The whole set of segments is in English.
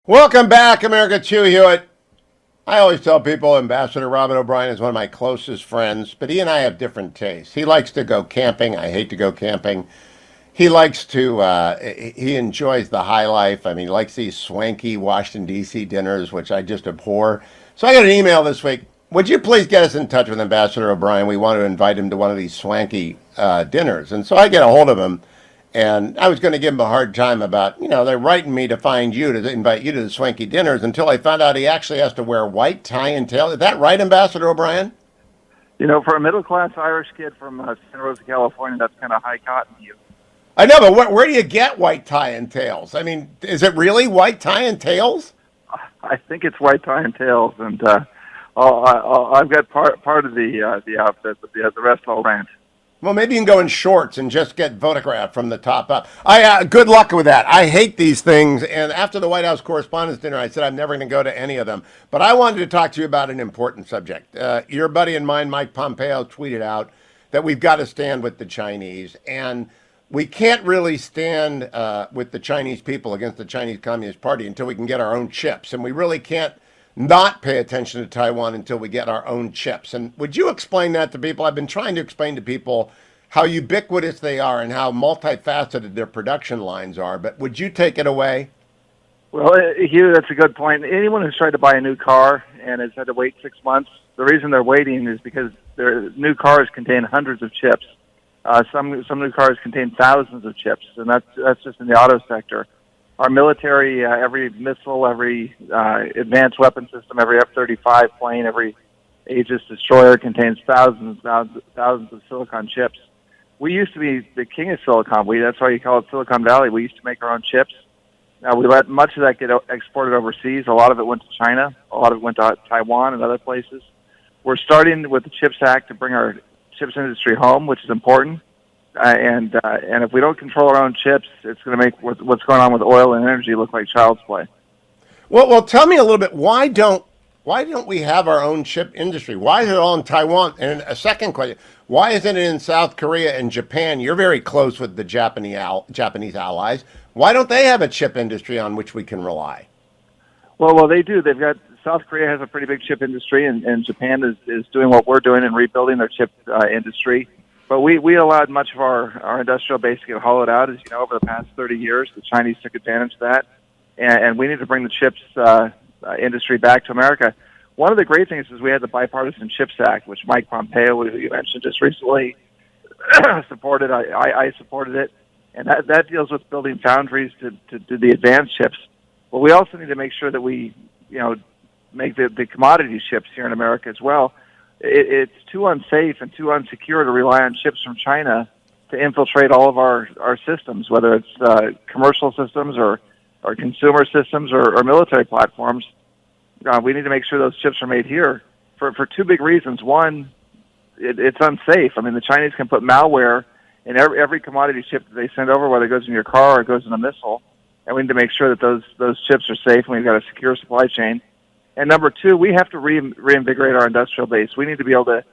Welcome back, America. It's Hugh Hewitt. I always tell people Ambassador Robin O'Brien is one of my closest friends, but he and I have different tastes. He likes to go camping. I hate to go camping. He likes to, he enjoys the high life. I mean, he likes these swanky Washington, D.C. dinners, which I just abhor. So I got an email this week. Would you please get us in touch with Ambassador O'Brien? We want to invite him to one of these swanky dinners. And so I get a hold of him, and I was going to give him a hard time about, they're writing me to find you to invite you to the swanky dinners until I found out he actually has to wear white tie and tail. Is that right, Ambassador O'Brien? For a middle class Irish kid from Santa Rosa, California, that's kind of high cotton to you. I know, but where do you get white tie and tails? I mean, is it really white tie and tails? I think it's white tie and tails, and I've got part of the outfit, but the rest I'll rent. Well, maybe you can go in shorts and just get photographed from the top up. Good luck with that. I hate these things. And after the White House Correspondents' Dinner, I said I'm never going to go to any of them. But I wanted to talk to you about an important subject. Your buddy and mine, Mike Pompeo, tweeted out that we've got to stand with the Chinese, and we can't really stand with the Chinese people against the Chinese Communist Party until we can get our own chips, and we really can't not pay attention to Taiwan until we get our own chips. And would you explain that to people? I've been trying to explain to people how ubiquitous they are and how multifaceted their production lines are, but would you take it away? Well, Hugh, that's a good point. Anyone who's tried to buy a new car and has had to wait 6 months, the reason they're waiting is because their new cars contain hundreds of chips. Some new cars contain thousands of chips, and that's just in the auto sector. Our military, every missile, every advanced weapon system, every F-35 plane, every Aegis destroyer contains thousands of silicon chips. We used to be the king of silicon. That's why you call it Silicon Valley. We used to make our own chips. Now, we let much of that get exported overseas. A lot of it went to China. A lot of it went to Taiwan and other places. We're starting with the CHIPS Act to bring our chips industry home, which is important. And if we don't control our own chips, it's going to make what's going on with oil and energy look like child's play. Well, tell me a little bit. Why don't we have our own chip industry? Why is it all in Taiwan? And a second question: why isn't it in South Korea and Japan? You're very close with the Japanese allies. Why don't they have a chip industry on which we can rely? Well, they do. They've got South Korea has a pretty big chip industry, and Japan is doing what we're doing and rebuilding their chip industry. But we allowed much of our industrial base to get hollowed out, as you know, over the past 30 years. The Chinese took advantage of that, and we need to bring the chips industry back to America. One of the great things is we had the Bipartisan CHIPS Act, which Mike Pompeo, who you mentioned just recently, supported. I supported it, and that deals with building foundries to do the advanced chips. But we also need to make sure that we, make the commodity chips here in America as well. It's too unsafe and too unsecure to rely on chips from China to infiltrate all of our systems, whether it's commercial systems or consumer systems or military platforms. We need to make sure those chips are made here for two big reasons. One, it's unsafe. I mean, the Chinese can put malware in every commodity chip that they send over, whether it goes in your car or it goes in a missile. And we need to make sure that those chips are safe and we've got a secure supply chain. And number two, we have to reinvigorate our industrial base. We need to be able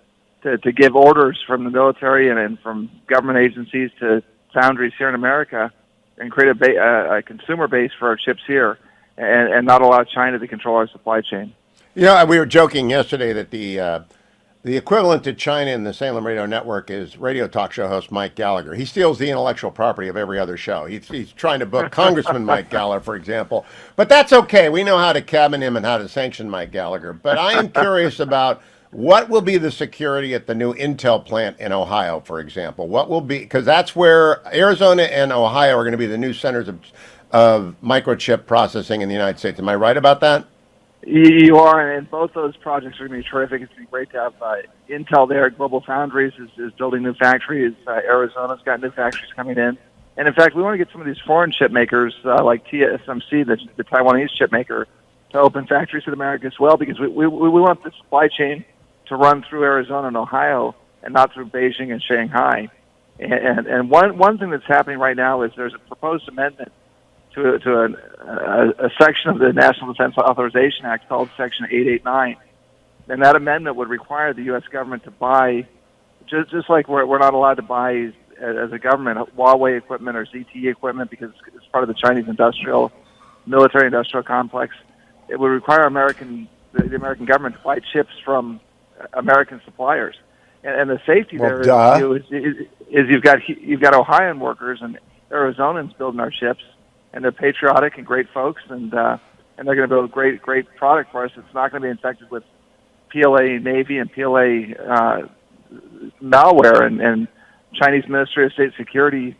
to give orders from the military and from government agencies to foundries here in America and create a consumer base for our chips here and not allow China to control our supply chain. Yeah, we were joking yesterday that the equivalent to China in the Salem Radio Network is radio talk show host Mike Gallagher. He steals the intellectual property of every other show. He's trying to book Congressman Mike Gallagher, for example. But that's okay. We know how to cabin him and how to sanction Mike Gallagher. But I am curious about what will be the security at the new Intel plant in Ohio, for example. What will be, because that's where Arizona and Ohio are going to be the new centers of microchip processing in the United States. Am I right about that? You are, and both those projects are going to be terrific. It's going to be great to have Intel there. Global Foundries is building new factories. Arizona's got new factories coming in. And, in fact, we want to get some of these foreign chip makers like TSMC, the Taiwanese chip maker, to open factories in America as well, because we want the supply chain to run through Arizona and Ohio and not through Beijing and Shanghai. And one thing that's happening right now is there's a proposed amendment to a section of the National Defense Authorization Act called Section 889. And that amendment would require the U.S. government to buy, just like we're not allowed to buy as a government Huawei equipment or ZTE equipment because it's part of the Chinese industrial military-industrial complex, it would require the American government to buy chips from American suppliers. And the safety there is you've got Ohioan workers and Arizonans building our chips, and they're patriotic and great folks, and they're going to build a great product for us. It's not going to be infected with PLA Navy and PLA malware and Chinese Ministry of State Security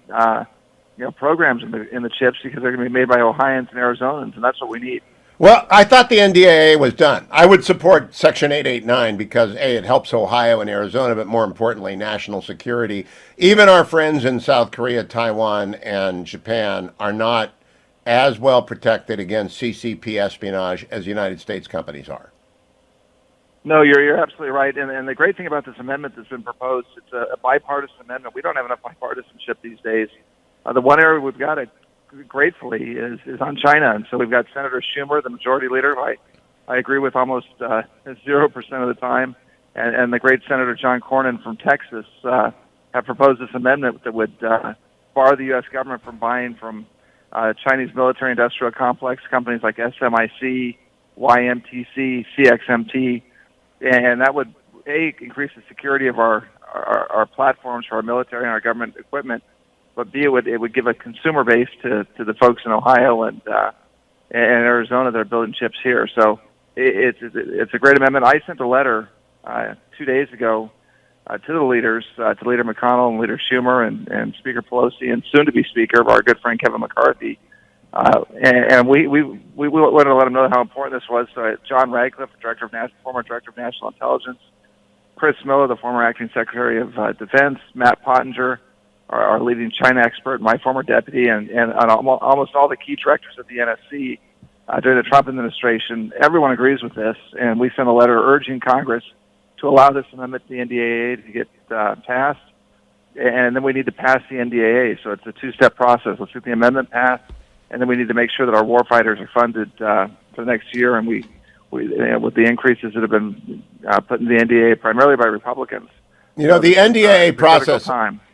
programs in the chips, because they're going to be made by Ohioans and Arizonans, and that's what we need. Well, I thought the NDAA was done. I would support Section 889 because, A, it helps Ohio and Arizona, but more importantly, national security. Even our friends in South Korea, Taiwan, and Japan are not as well protected against CCP espionage as United States companies are. No, you're absolutely right. And the great thing about this amendment that's been proposed, it's a bipartisan amendment. We don't have enough bipartisanship these days. The one area we've got it, gratefully, is on China. And so we've got Senator Schumer, the majority leader, who I agree with almost 0% of the time, and the great Senator John Cornyn from Texas have proposed this amendment that would bar the U.S. government from buying from Chinese military-industrial complex companies like SMIC, YMTC, CXMT, and that would, A, increase the security of our platforms for our military and our government equipment, but B, it would give a consumer base to the folks in Ohio and Arizona that are building chips here. So it's a great amendment. I sent a letter 2 days ago to the leaders, to Leader McConnell and Leader Schumer and Speaker Pelosi and soon-to-be Speaker, our good friend Kevin McCarthy. And we wanted to let them know how important this was. So John Radcliffe, former Director of National Intelligence, Chris Miller, the former Acting Secretary of Defense, Matt Pottinger, our leading China expert, my former deputy, and almost all the key directors of the NSC during the Trump administration. Everyone agrees with this, and we sent a letter urging Congress to allow this amendment to the NDAA to get passed, and then we need to pass the NDAA. So it's a two-step process. Let's get the amendment passed, and then we need to make sure that our warfighters are funded for the next year, and we with the increases that have been put in the NDAA primarily by Republicans. The NDAA process,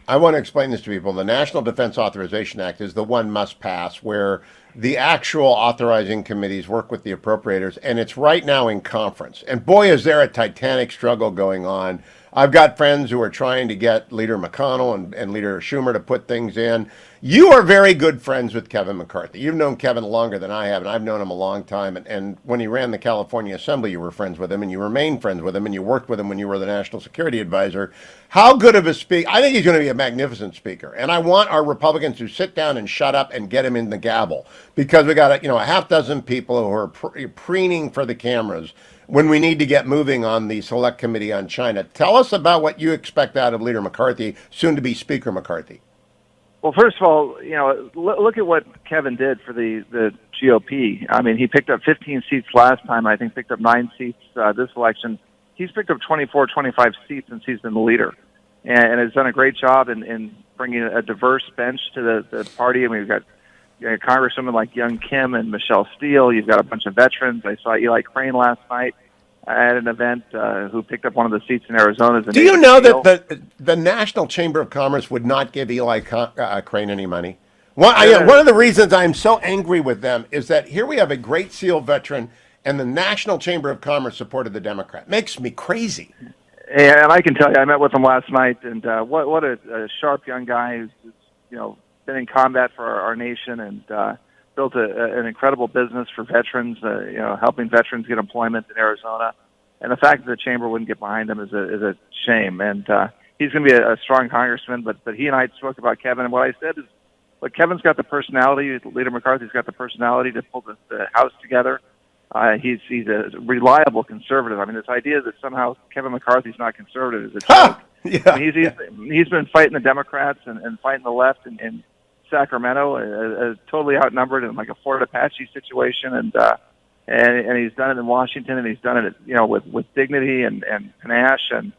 I want to explain this to people. The National Defense Authorization Act is the one must pass where the actual authorizing committees work with the appropriators, and it's right now in conference. And boy, is there a titanic struggle going on. I've got friends who are trying to get Leader McConnell and Leader Schumer to put things in. You are very good friends with Kevin McCarthy. You've known Kevin longer than I have, and I've known him a long time. And when he ran the California Assembly, you were friends with him, and you remain friends with him, and you worked with him when you were the National Security Advisor. How good of a speaker? I think he's going to be a magnificent speaker. And I want our Republicans to sit down and shut up and get him in the gavel, because we got a half dozen people who are preening for the cameras when we need to get moving on the Select Committee on China. Tell us about what you expect out of Leader McCarthy, soon to be Speaker McCarthy. Well, first of all, look at what Kevin did for the GOP. I mean, he picked up 15 seats last time. I think picked up 9 seats this election. He's picked up 24, 25 seats since he's been the leader, and has done a great job in bringing a diverse bench to the party. I mean, we've got congresswomen like Young Kim and Michelle Steele. You've got a bunch of veterans. I saw Eli Crane last night at an event who picked up one of the seats in Arizona. Do you know that the National Chamber of Commerce would not give Eli Crane any money? One of the reasons I'm so angry with them is that here we have a great SEAL veteran, and the National Chamber of Commerce supported the Democrat. Makes me crazy. And I can tell you, I met with him last night, and what a sharp young guy who's been in combat for our nation and built an incredible business for veterans, helping veterans get employment in Arizona. And the fact that the chamber wouldn't get behind him is a shame. And he's going to be a strong congressman, but he and I spoke about Kevin, and what I said is, look, Kevin's got the personality, Leader McCarthy's got the personality to pull the House together. He's a reliable conservative. I mean, this idea that somehow Kevin McCarthy's not conservative is a joke. Yeah. I mean, he's been fighting the Democrats and fighting the left in Sacramento, totally outnumbered in like a Fort Apache situation, and he's done it in Washington, and he's done it, with dignity and panache, and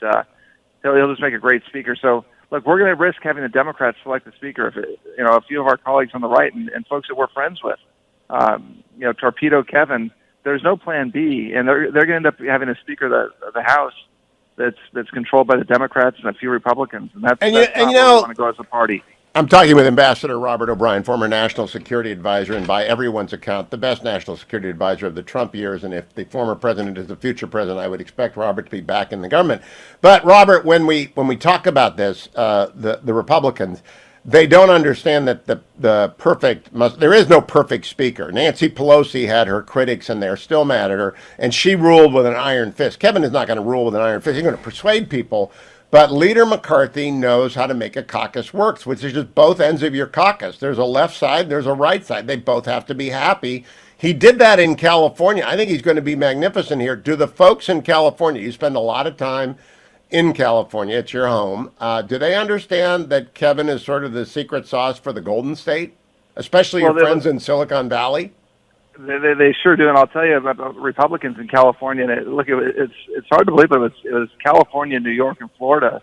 he'll just make a great speaker. So, look, we're going to risk having the Democrats select the speaker if a few of our colleagues on the right and folks that we're friends with, torpedo Kevin. There's no plan B, and they're going to end up having a speaker of the House that's controlled by the Democrats and a few Republicans, and that's not where we want to go as a party. I'm talking with Ambassador Robert O'Brien, former National Security Advisor, and by everyone's account, the best National Security Advisor of the Trump years. And if the former president is the future president, I would expect Robert to be back in the government. But Robert, when we talk about this, the Republicans, they don't understand that there is no perfect speaker. Nancy Pelosi had her critics, and they're still mad at her, and she ruled with an iron fist. Kevin is not going to rule with an iron fist. He's going to persuade people. But Leader McCarthy knows how to make a caucus work, which is just both ends of your caucus. There's a left side, there's a right side. They both have to be happy. He did that in California. I think he's going to be magnificent here. Do the folks in California, you spend a lot of time in California, it's your home, do they understand that Kevin is sort of the secret sauce for the Golden State, especially your friends in Silicon Valley? They sure do, and I'll tell you about Republicans in California. And look, it's hard to believe, but it was California, New York, and Florida,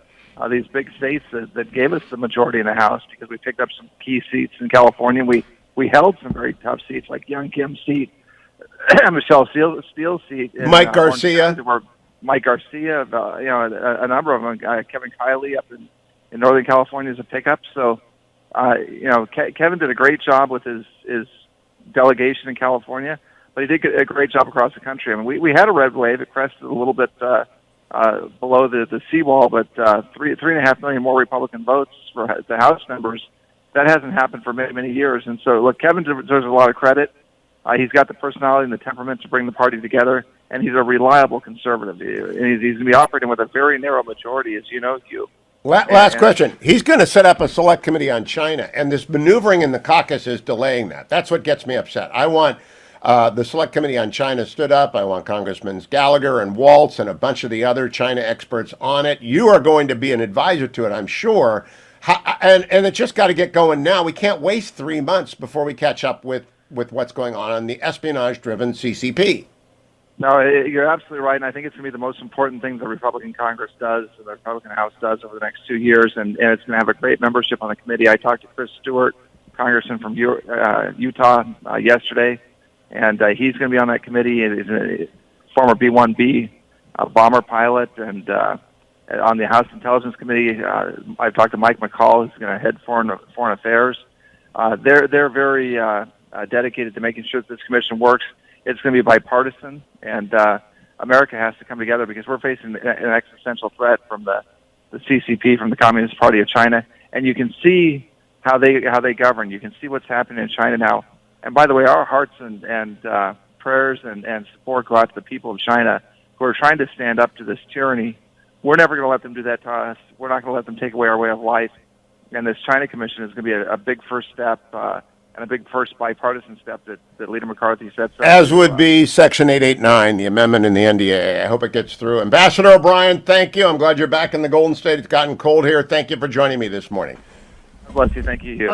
these big states that gave us the majority in the House because we picked up some key seats in California. We held some very tough seats, like Young Kim's seat, Michelle Steele's seat, Mike Garcia, Mike Garcia, a number of them. Kevin Kiley up in Northern California is a pickup. So, Kevin did a great job with his delegation in California, but he did a great job across the country. I mean, we had a red wave. It crested a little bit below the seawall, but 3.5 million more Republican votes for the House members. That hasn't happened for many, many years. And so, look, Kevin deserves a lot of credit. He's got the personality and the temperament to bring the party together, and he's a reliable conservative. And he's going to be operating with a very narrow majority, as you know, Hugh. Last question. He's going to set up a select committee on China, and this maneuvering in the caucus is delaying that. That's what gets me upset. I want the select committee on China stood up. I want Congressmen Gallagher and Waltz and a bunch of the other China experts on it. You are going to be an advisor to it, I'm sure. And it just got to get going now. We can't waste 3 months before we catch up with what's going on the espionage-driven CCP. No, you're absolutely right, and I think it's going to be the most important thing the Republican Congress does, or the Republican House does over the next 2 years, and it's going to have a great membership on the committee. I talked to Chris Stewart, Congressman from Utah, yesterday, and he's going to be on that committee. He's a former B-1B bomber pilot, and on the House Intelligence Committee, I've talked to Mike McCall, who's going to head foreign affairs. They're very dedicated to making sure that this commission works. It's going to be bipartisan, and America has to come together because we're facing an existential threat from the CCP, from the Communist Party of China. And you can see how they govern. You can see what's happening in China now. And by the way, our hearts and prayers and support go out to the people of China who are trying to stand up to this tyranny. We're never going to let them do that to us. We're not going to let them take away our way of life. And this China Commission is going to be a big first step. And a big first bipartisan step that Leader McCarthy sets up. As would be Section 889, the amendment in the NDAA. I hope it gets through. Ambassador O'Brien, thank you. I'm glad you're back in the Golden State. It's gotten cold here. Thank you for joining me this morning. God bless you. Thank you, Hugh.